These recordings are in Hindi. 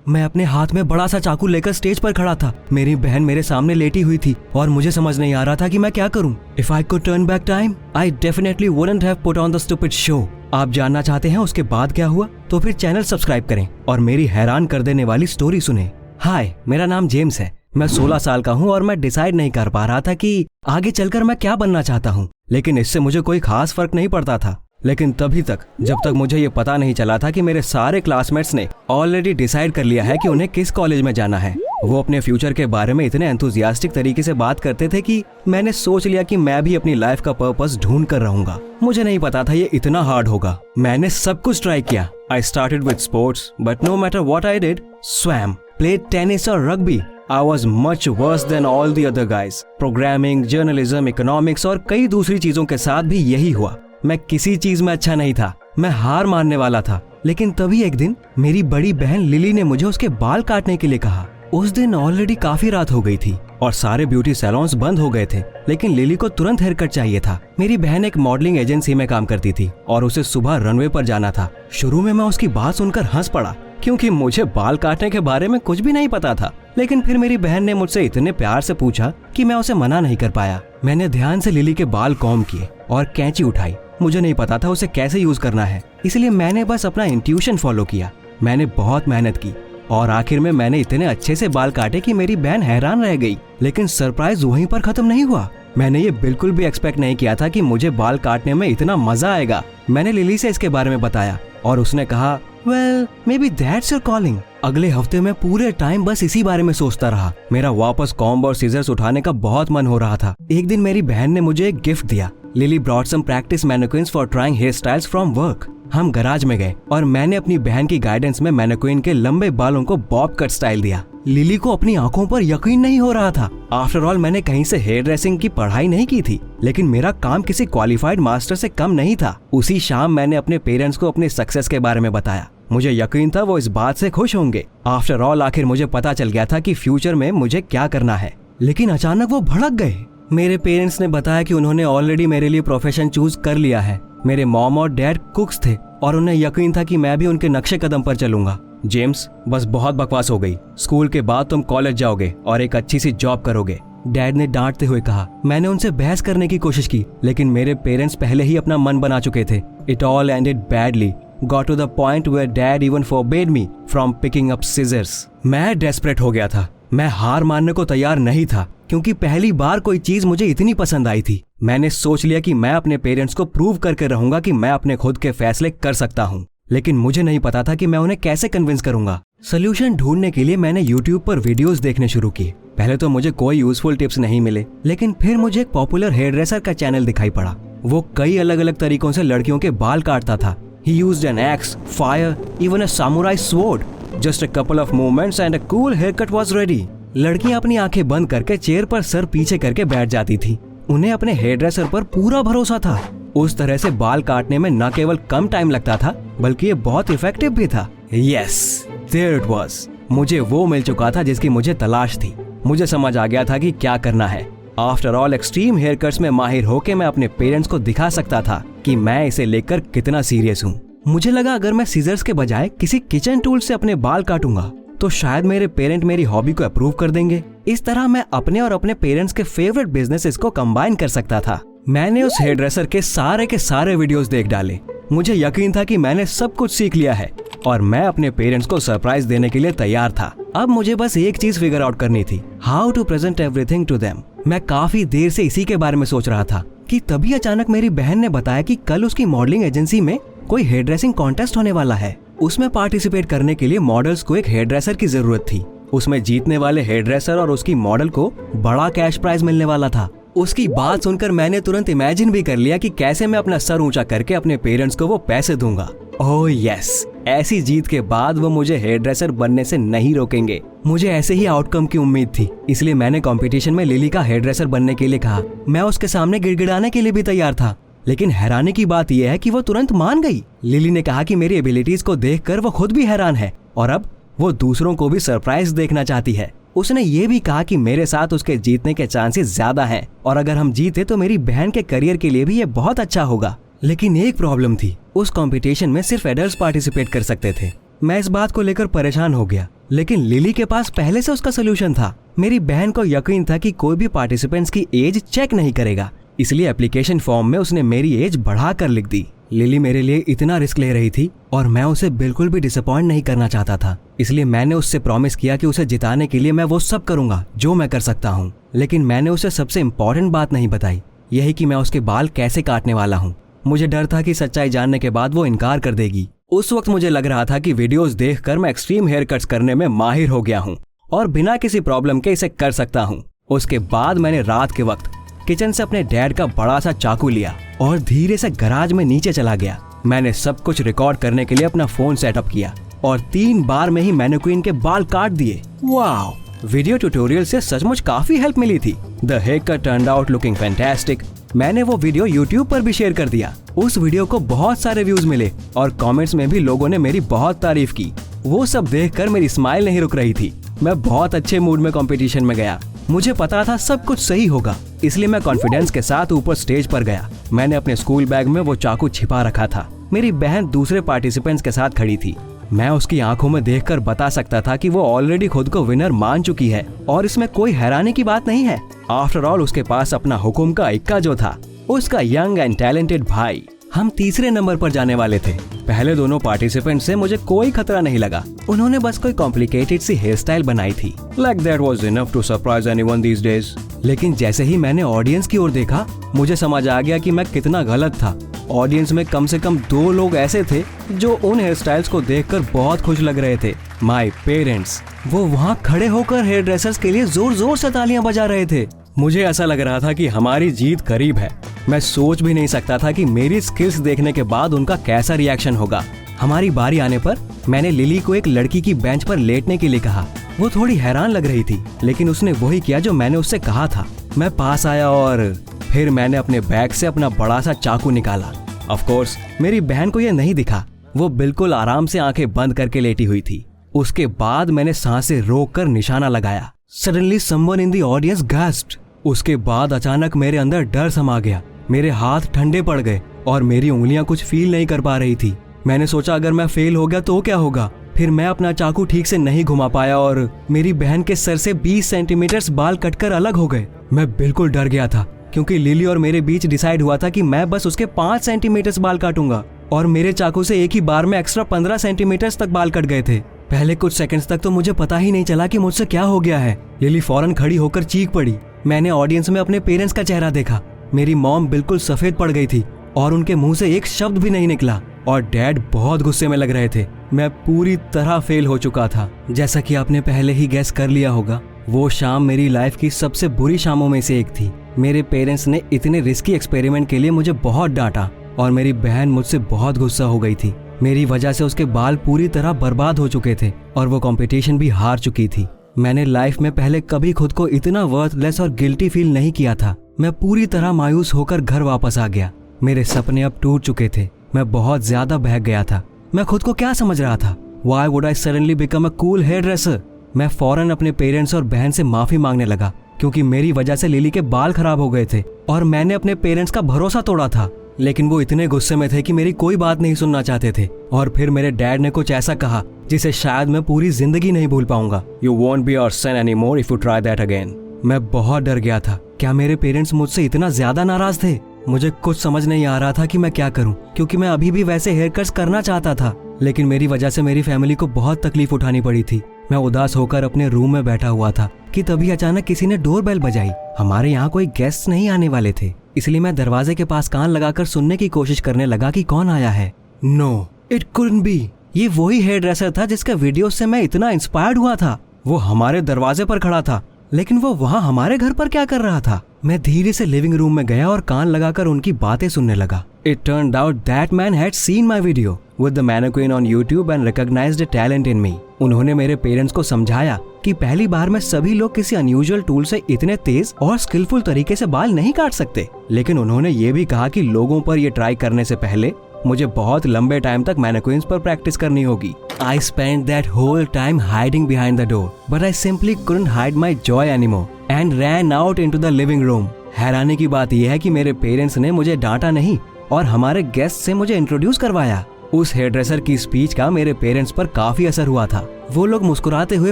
मैं अपने हाथ में बड़ा सा चाकू लेकर स्टेज पर खड़ा था। मेरी बहन मेरे सामने लेटी हुई थी और मुझे समझ नहीं आ रहा था कि मैं क्या करूं। If I could turn back time, I definitely wouldn't have put on the stupid show। आप जानना चाहते हैं उसके बाद क्या हुआ? तो फिर चैनल सब्सक्राइब करें और मेरी हैरान कर देने वाली स्टोरी सुने। हाय, मेरा नाम जेम्स है। मैं 16 साल का हूँ और मैं डिसाइड नहीं कर पा रहा था कि आगे चलकर मैं क्या बनना चाहता हूँ, लेकिन इससे मुझे कोई खास फर्क नहीं पड़ता था। लेकिन तभी तक जब तक मुझे ये पता नहीं चला था कि मेरे सारे क्लासमेट्स ने ऑलरेडी डिसाइड कर लिया है कि उन्हें किस कॉलेज में जाना है। वो अपने फ्यूचर के बारे में इतने एंथुसियास्टिक तरीके से बात करते थे कि मैंने सोच लिया कि मैं भी अपनी लाइफ का पर्पस ढूंढ कर रहूंगा। मुझे नहीं पता था ये इतना हार्ड होगा। मैंने सब कुछ ट्राई किया। I started with sports, but no matter what I did, swam, played tennis और rugby. I was much worse than all the other guys. Programming, journalism, economics और कई दूसरी चीजों के साथ भी यही हुआ। मैं किसी चीज में अच्छा नहीं था। मैं हार मानने वाला था। लेकिन तभी एक दिन मेरी बड़ी बहन लिली ने मुझे उसके बाल काटने के लिए कहा। उस दिन ऑलरेडी काफी रात हो गई थी और सारे ब्यूटी सैलून्स बंद हो गए थे, लेकिन लिली को तुरंत हेयर कट चाहिए था। मेरी बहन एक मॉडलिंग एजेंसी में काम करती थी और उसे सुबह रनवे पर जाना था। शुरू में मैं उसकी बात सुनकर हंस पड़ा क्योंकि मुझे बाल काटने के बारे में कुछ भी नहीं पता था। लेकिन फिर मेरी बहन ने मुझसे इतने प्यार से पूछा कि मैं उसे मना नहीं कर पाया। मैंने ध्यान से लिली के बाल कॉम्ब किए और कैंची उठाई। मुझे नहीं पता था उसे कैसे यूज करना है, इसलिए मैंने बस अपना इंट्यूशन फॉलो किया। मैंने बहुत मेहनत की और आखिर में मैंने इतने अच्छे से बाल काटे कि मेरी बहन हैरान रह गई। लेकिन सरप्राइज वहीं पर खत्म नहीं हुआ। मैंने ये बिल्कुल भी एक्सपेक्ट नहीं किया था कि मुझे बाल काटने में इतना मजा आएगा। मैंने लिली से इसके बारे में बताया और उसने कहा, Well, maybe that's your calling। अगले हफ्ते में पूरे टाइम बस इसी बारे में सोचता रहा। मेरा वापस कॉम्ब और सीजर्स उठाने का बहुत मन हो रहा था। एक दिन मेरी बहन ने मुझे एक गिफ्ट दिया। Lily brought some practice mannequins for trying hair styles from work. हम गराज में गए और मैंने अपनी बहन की गाइडेंस में मैनिक्विन के लंबे बालों को बॉब कट स्टाइल दिया। लिली को अपनी आंखों पर यकीन नहीं हो रहा था। आफ्टर ऑल मैंने कहीं से हेयर ड्रेसिंग की पढ़ाई नहीं की थी, लेकिन मेरा काम किसी क्वालिफाइड मास्टर से कम नहीं था। उसी शाम मैंने अपने पेरेंट्स को अपनी सक्सेस के बारे में बताया। मुझे यकीन था वो इस बात से खुश होंगे। आफ्टर ऑल आखिर मुझे पता चल गया था कि फ्यूचर में मुझे क्या करना है। लेकिन अचानक वो भड़क गए। मेरे पेरेंट्स ने बताया कि उन्होंने ऑलरेडी मेरे लिए प्रोफेशन चूज कर लिया है। मेरे मॉम और डैड कुक्स थे और उन्हें यकीन था कि मैं भी उनके नक्शे कदम पर चलूंगा। जेम्स, बस बहुत बकवास हो गई। स्कूल के बाद तुम कॉलेज जाओगे और एक अच्छी सी जॉब करोगे, डैड ने डांटते हुए कहा। मैंने उनसे बहस करने की कोशिश की, लेकिन मेरे पेरेंट्स पहले ही अपना मन बना चुके थे। It all ended badly. Got to the point where dad even forbade me from picking up scissors। मैं डेस्परेट हो गया था। मैं हार मानने को तैयार नहीं था क्योंकि पहली बार कोई चीज मुझे इतनी पसंद आई थी। मैंने सोच लिया कि मैं अपने पेरेंट्स को प्रूव करके रहूंगा कि मैं अपने खुद के फैसले कर सकता हूँ। लेकिन मुझे नहीं पता था कि मैं उन्हें कैसे कन्विंस करूंगा। सोल्यूशन ढूंढने के लिए मैंने यूट्यूब पर वीडियोस देखने शुरू किए। पहले तो मुझे कोई यूजफुल टिप्स नहीं मिले, लेकिन फिर मुझे एक पॉपुलर हेयर ड्रेसर का चैनल दिखाई पड़ा। वो कई अलग अलग तरीकों से लड़कियों के बाल काटता था। He used an axe, fire, even a samurai sword. Just a couple of movements and a cool haircut was ready। लड़कियां अपनी आंखें बंद करके चेयर पर सर पीछे करके बैठ जाती थी। उन्हें अपने हेयर ड्रेसर पर पूरा भरोसा था। उस तरह से बाल काटने में न केवल कम टाइम लगता था, बल्कि ये बहुत इफेक्टिव भी था। Yes, there it was। मुझे वो मिल चुका था जिसकी मुझे तलाश थी। मुझे समझ आ गया था कि क्या करना है। After all extreme hair cuts में माहिर होकर मैं अपने पेरेंट्स को दिखा सकता था कि मैं इसे लेकर कितना सीरियस हूँ। मुझे लगा अगर मैं सीजर्स के बजाय किसी किचन टूल से अपने बाल काटूंगा तो शायद मेरे पेरेंट मेरी हॉबी को अप्रूव कर देंगे। इस तरह मैं अपने और अपने पेरेंट्स के फेवरेट बिजनेसेस को कंबाइन कर सकता था। मैंने उस हेयर ड्रेसर के सारे वीडियोस देख डाले। मुझे यकीन था कि मैंने सब कुछ सीख लिया है और मैं अपने पेरेंट्स को सरप्राइज देने के लिए तैयार था। अब मुझे बस एक चीज फिगर आउट करनी थी, how to present everything to them. मैं काफी देर से इसी के बारे में सोच रहा था कि तभी अचानक मेरी बहन ने बताया कि कल उसकी मॉडलिंग एजेंसी में कोई हेयर ड्रेसिंग कॉन्टेस्ट होने वाला है। उसमें पार्टिसिपेट करने के लिए मॉडल्स को एक हेयर ड्रेसर की जरूरत थी। उसमें जीतने वाले हेयर ड्रेसर और उसकी मॉडल को बड़ा कैश प्राइज मिलने वाला था। उसकी बात सुनकर मैंने तुरंत इमेजिन भी कर लिया कि कैसे मैं अपना सर ऊंचा करके अपने पेरेंट्स को वो पैसे दूंगा। ओह यस, ऐसी जीत के बाद वो मुझे हेयर ड्रेसर बनने से नहीं रोकेंगे। मुझे ऐसे ही आउटकम की उम्मीद थी, इसलिए मैंने कंपटीशन में लिली का हेयर ड्रेसर बनने के लिए कहा। मैं उसके सामने गिड़गिड़ाने के लिए भी तैयार था, लेकिन हैरानी की बात यह है कि वो तुरंत मान गई। लिली ने कहा कि मेरी एबिलिटीज को देखकर वो खुद भी हैरान है और अब वो दूसरों को भी सरप्राइज देखना चाहती है। उसने ये भी कहा कि मेरे साथ उसके जीतने के चांसेस ज्यादा हैं और अगर हम जीते तो मेरी बहन के करियर के लिए भी ये बहुत अच्छा होगा। लेकिन एक प्रॉब्लम थी, उस कंपटीशन में सिर्फ एडल्ट्स पार्टिसिपेट कर सकते थे। मैं इस बात को लेकर परेशान हो गया, लेकिन लिली के पास पहले से उसका सोल्यूशन था। मेरी बहन को यकीन था कि कोई भी पार्टिसिपेंट्स की एज चेक नहीं करेगा, इसलिए एप्लीकेशन फॉर्म में उसने मेरी एज बढ़ाकर लिख दी। लिली मेरे लिए इतना रिस्क ले रही थी और मैं उसे बिल्कुल भी डिसअपॉइंट नहीं करना चाहता था, इसलिए मैंने उससे प्रॉमिस किया कि उसे जिताने के लिए मैं वो सब करूंगा जो मैं कर सकता हूँ। लेकिन मैंने उसे सबसे इम्पोर्टेंट बात नहीं बताई, यही कि मैं उसके बाल कैसे काटने वाला हूँ। मुझे डर था कि सच्चाई जानने के बाद वो इनकार कर देगी। उस वक्त मुझे लग रहा था कि वीडियोस देखकर मैं एक्सट्रीम हेयर कट्स करने में माहिर हो गया हूँ और बिना किसी प्रॉब्लम के इसे कर सकता हूँ। उसके बाद मैंने रात के वक्त किचन से अपने डैड का बड़ा सा चाकू लिया और धीरे से गराज में नीचे चला गया। मैंने सब कुछ रिकॉर्ड करने के लिए अपना फोन सेटअप किया और 3 बार में ही मैनिक्विन के बाल काट दिए। वाओ! वीडियो ट्यूटोरियल से सचमुच काफी हेल्प मिली थी। The hair cut turned out looking fantastic. मैंने वो वीडियो YouTube पर भी शेयर कर दिया। उस वीडियो को बहुत सारे व्यूज मिले और कमेंट्स में भी लोगों ने मेरी बहुत तारीफ की। वो सब देखकर मेरी स्माइल नहीं रुक रही थी। मैं बहुत अच्छे मूड में कंपटीशन में गया। मुझे पता था सब कुछ सही होगा, इसलिए मैं कॉन्फिडेंस के साथ ऊपर स्टेज पर गया। मैंने अपने स्कूल बैग में वो चाकू छिपा रखा था। मेरी बहन दूसरे पार्टिसिपेंट्स के साथ खड़ी थी। मैं उसकी आंखों में देखकर बता सकता था कि वो ऑलरेडी खुद को विनर मान चुकी है और इसमें कोई हैरानी की बात नहीं है। आफ्टर ऑल उसके पास अपना हुकुम का इक्का जो था, उसका यंग एंड टैलेंटेड भाई। हम तीसरे नंबर पर जाने वाले थे। पहले दोनों पार्टिसिपेंट से मुझे कोई खतरा नहीं लगा। उन्होंने बस कोई कॉम्प्लिकेटेड सी हेयर स्टाइल बनाई थी। Like that was enough to surprise anyone these days। लेकिन जैसे ही मैंने ऑडियंस की ओर देखा, मुझे समझ आ गया कि मैं कितना गलत था। ऑडियंस में कम से कम 2 लोग ऐसे थे जो उन हेयर स्टाइल्स को देखकर बहुत खुश लग रहे थे। My parents. वो वहाँ खड़े होकर हेयर ड्रेसर्स के लिए जोर जोर से तालियां बजा रहे थे। मुझे ऐसा लग रहा था कि हमारी जीत करीब है। मैं सोच भी नहीं सकता था कि मेरी स्किल्स देखने के बाद उनका कैसा रिएक्शन होगा। हमारी बारी आने पर मैंने लिली को एक लड़की की बेंच पर लेटने के लिए कहा। वो थोड़ी हैरान लग रही थी, लेकिन उसने वही किया जो मैंने उससे कहा था। मैं पास आया और फिर मैंने अपने बैग से अपना बड़ा सा चाकू निकाला। ऑफ कोर्स मेरी बहन को यह नहीं दिखा। वो बिल्कुल आराम से आंखें बंद करके लेटी हुई थी। उसके बाद मैंने सांसें रोककर निशाना लगाया। Suddenly someone in the audience gasped। उसके बाद अचानक मेरे अंदर डर समा गया। मेरे हाथ ठंडे पड़ गए और मेरी उंगलियां कुछ फील नहीं कर पा रही थी। मैंने सोचा अगर मैं फेल हो गया तो क्या होगा। फिर मैं अपना चाकू ठीक से नहीं घुमा पाया और मेरी बहन के सर से 20 सेंटीमीटर बाल कटकर अलग हो गए। मैं बिल्कुल डर गया था क्योंकि लिली और मेरे बीच डिसाइड हुआ था कि मैं बस उसके 5 सेंटीमीटर बाल काटूंगा और मेरे चाकू से एक ही बार में एक्स्ट्रा 15 सेंटीमीटर तक बाल कट गए थे। पहले कुछ सेकंड्स तक तो मुझे पता ही नहीं चला कि मुझसे क्या हो गया है। लिली फौरन खड़ी होकर चीख पड़ी। मैंने ऑडियंस में अपने पेरेंट्स का चेहरा देखा। मेरी मॉम बिल्कुल सफेद पड़ गई थी और उनके मुंह से एक शब्द भी नहीं निकला और डैड बहुत गुस्से में लग रहे थे। मैं पूरी तरह फेल हो चुका था। जैसा कि आपने पहले ही गैस कर लिया होगा, वो शाम मेरी लाइफ की सबसे बुरी शामों में से एक थी। मेरे पेरेंट्स ने इतने रिस्की एक्सपेरिमेंट के लिए मुझे बहुत डांटा और मेरी बहन मुझसे बहुत गुस्सा हो गई थी। मेरी वजह से उसके बाल पूरी तरह बर्बाद हो चुके थे और वो कंपटीशन भी हार चुकी थी। मैंने लाइफ में पहले कभी खुद को इतना वर्थलेस और गिल्टी फील नहीं किया था। मैं पूरी तरह मायूस होकर घर वापस आ गया। मेरे सपने अब टूट चुके थे। मैं बहुत ज्यादा बहक गया था। मैं खुद को क्या समझ रहा था? Why would I suddenly become a cool hairdresser? मैं फौरन अपने पेरेंट्स और बहन से माफी मांगने लगा क्योंकि मेरी वजह से लिली के बाल खराब हो गए थे और मैंने अपने पेरेंट्स का भरोसा तोड़ा था। लेकिन वो इतने गुस्से में थे कि मेरी कोई बात नहीं सुनना चाहते थे और फिर मेरे डैड ने कुछ ऐसा कहा जिसे शायद मैं पूरी जिंदगी नहीं भूल पाऊंगा। You won't be our son anymore if you try that again। मैं बहुत डर गया था। क्या मेरे पेरेंट्स मुझसे इतना ज्यादा नाराज थे? मुझे कुछ समझ नहीं आ रहा था कि मैं क्या करूं, क्योंकि मैं अभी भी वैसे हेयर कट्स करना चाहता था, लेकिन मेरी वजह से मेरी फैमिली को बहुत तकलीफ उठानी पड़ी थी। मैं उदास होकर अपने रूम में बैठा हुआ था कि तभी अचानक किसी ने डोर बेल बजाई। हमारे यहाँ कोई गेस्ट नहीं आने वाले थे, इसलिए मैं दरवाजे के पास कान लगाकर सुनने की कोशिश करने लगा कि कौन आया है। No, it couldn't be. ये वही हेयर ड्रेसर था जिसके वीडियो से मैं इतना इंस्पायर्ड हुआ था। वो हमारे दरवाजे पर खड़ा था, लेकिन वो वहाँ हमारे घर पर क्या कर रहा था? मैं धीरे से लिविंग रूम में गया और कान लगाकर उनकी बातें सुनने लगा। It turned out that man had seen my video with the mannequin on YouTube and recognized a talent in me। उन्होंने मेरे पेरेंट्स को समझाया कि पहली बार में सभी लोग किसी अनयूजुअल टूल से इतने तेज और स्किलफुल तरीके से बाल नहीं काट सकते, लेकिन उन्होंने ये भी कहा कि लोगों पर ये ट्राई करने से पहले मुझे बहुत लंबे टाइम तक मैनिक्विन्स पर प्रैक्टिस करनी होगी। I spent that whole time hiding behind the door, but I simply couldn't hide my joy anymore and ran out into the living room। हैरानी की बात यह है कि मेरे पेरेंट्स ने मुझे डांटा नहीं और हमारे गेस्ट से मुझे इंट्रोड्यूस करवाया। उस हेयर ड्रेसर की स्पीच का मेरे पेरेंट्स पर काफी असर हुआ था। वो लोग मुस्कुराते हुए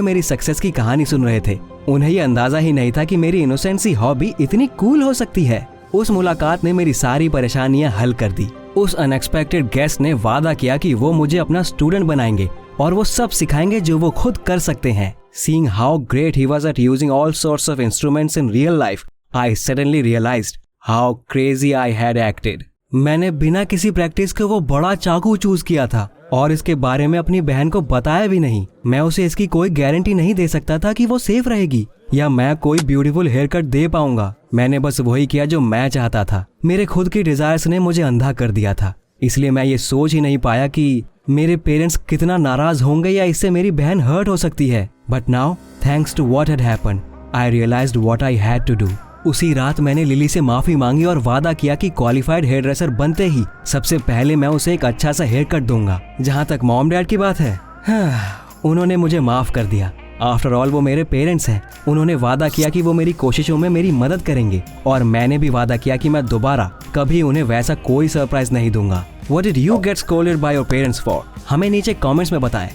मेरी सक्सेस की कहानी सुन रहे थे। उन्हें ये अंदाजा ही नहीं था कि मेरी इनोसेंट सी हॉबी इतनी कूल हो सकती है। उस मुलाकात ने मेरी सारी परेशानियां हल कर दी। उस अनएक्सपेक्टेड गेस्ट ने वादा किया कि वो मुझे अपना स्टूडेंट बनाएंगे और वो सब सिखाएंगे जो वो खुद कर सकते हैं। Seeing how great he was at using all sorts of instruments in real life, I suddenly realized how crazy I had acted. मैंने बिना किसी प्रैक्टिस के वो बड़ा चाकू चूज किया था और इसके बारे में अपनी बहन को बताया भी नहीं। मैं उसे इसकी कोई गारंटी नहीं दे सकता था कि वो सेफ रहेगी या मैं कोई ब्यूटीफुल हेयर कट दे पाऊंगा। मैंने बस वही किया जो मैं चाहता था। मेरे खुद की डिजायर्स ने मुझे अंधा कर दिया था, इसलिए मैं ये सोच ही नहीं पाया कि मेरे पेरेंट्स कितना नाराज होंगे या इससे मेरी बहन हर्ट हो सकती है। But now thanks to what had happened I realised what I had to do. उसी रात मैंने लिली से माफी मांगी और वादा किया कि क्वालिफाइड हेयर ड्रेसर बनते ही सबसे पहले मैं उसे एक अच्छा सा हेयर कट दूंगा। जहाँ तक मॉम डैड की बात है, उन्होंने मुझे माफ कर दिया। आफ्टर ऑल वो मेरे पेरेंट्स हैं। उन्होंने वादा किया कि वो मेरी कोशिशों में मेरी मदद करेंगे और मैंने भी वादा किया कि मैं दोबारा कभी उन्हें वैसा कोई सरप्राइज नहीं दूंगा। What did you get scolded by your parents for? हमें नीचे कमेंट्स में बताएं।